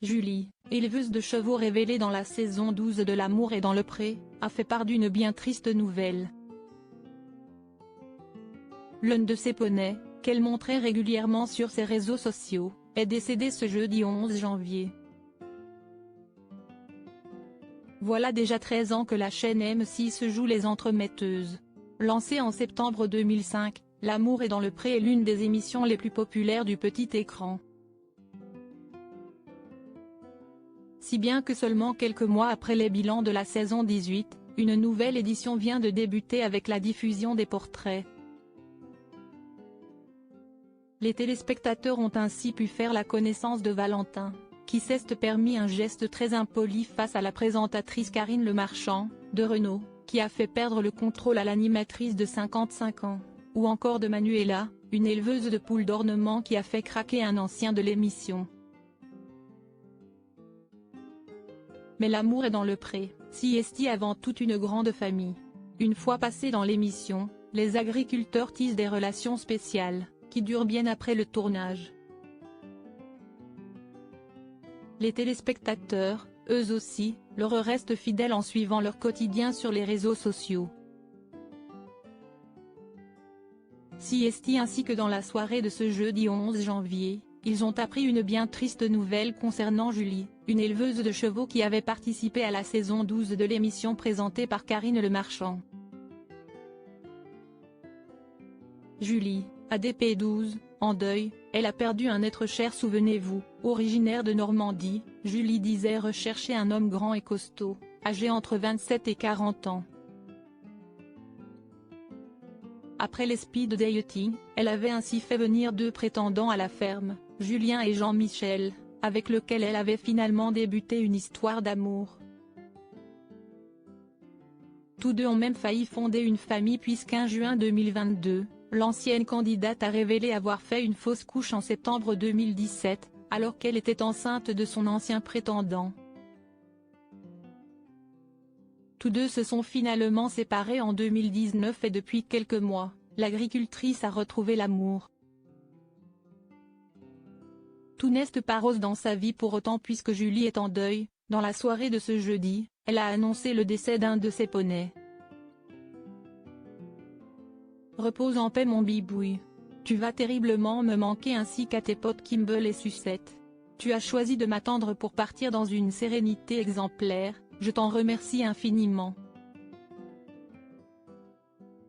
Julie, éleveuse de chevaux révélée dans la saison 12 de L'amour est dans le pré, a fait part d'une bien triste nouvelle. L'un de ses poneys, qu'elle montrait régulièrement sur ses réseaux sociaux, est décédé ce jeudi 11 janvier. Voilà déjà 13 ans que la chaîne M6 joue les entremetteuses. Lancée en septembre 2005, L'amour est dans le pré est l'une des émissions les plus populaires du petit écran. Si bien que seulement quelques mois après les bilans de la saison 18, une nouvelle édition vient de débuter avec la diffusion des portraits. Les téléspectateurs ont ainsi pu faire la connaissance de Valentin, qui s'est permis un geste très impoli face à la présentatrice Karine Le Marchand, de Renault, qui a fait perdre le contrôle à l'animatrice de 55 ans, ou encore de Manuela, une éleveuse de poules d'ornement qui a fait craquer un ancien de l'émission. Mais L'amour est dans le pré, s'y est avant toute une grande famille. Une fois passés dans l'émission, les agriculteurs tissent des relations spéciales, qui durent bien après le tournage. Les téléspectateurs, eux aussi, leur restent fidèles en suivant leur quotidien sur les réseaux sociaux. Siesti ainsi que dans la soirée de ce jeudi 11 janvier, ils ont appris une bien triste nouvelle concernant Julie, une éleveuse de chevaux qui avait participé à la saison 12 de l'émission présentée par Karine Le Marchand. Julie, ADP 12, en deuil, elle a perdu un être cher. Souvenez-vous, originaire de Normandie, Julie disait rechercher un homme grand et costaud, âgé entre 27 et 40 ans. Après les speed dating, elle avait ainsi fait venir deux prétendants à la ferme, Julien et Jean-Michel, avec lequel elle avait finalement débuté une histoire d'amour. Tous deux ont même failli fonder une famille puisqu'en juin 2022, l'ancienne candidate a révélé avoir fait une fausse couche en septembre 2017, alors qu'elle était enceinte de son ancien prétendant. Tous deux se sont finalement séparés en 2019 et depuis quelques mois, l'agricultrice a retrouvé l'amour. Tout n'est pas rose dans sa vie pour autant puisque Julie est en deuil. Dans la soirée de ce jeudi, elle a annoncé le décès d'un de ses poneys. Repose en paix mon bibouille. Tu vas terriblement me manquer ainsi qu'à tes potes Kimble et Sucette. Tu as choisi de m'attendre pour partir dans une sérénité exemplaire, je t'en remercie infiniment.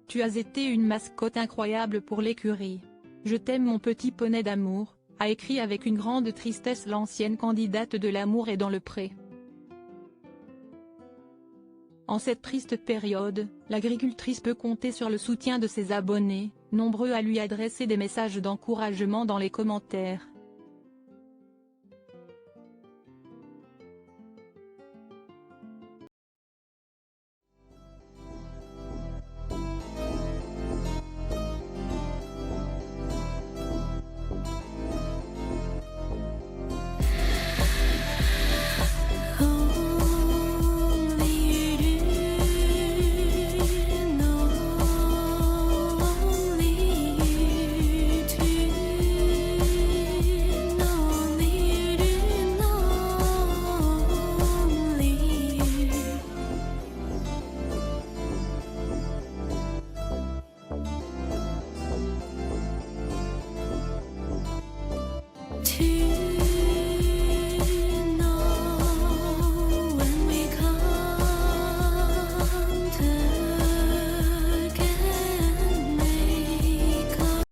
Tu as été une mascotte incroyable pour l'écurie. Je t'aime mon petit poney d'amour, a écrit avec une grande tristesse l'ancienne candidate de L'amour est dans le pré. En cette triste période, l'agricultrice peut compter sur le soutien de ses abonnés, nombreux à lui adresser des messages d'encouragement dans les commentaires.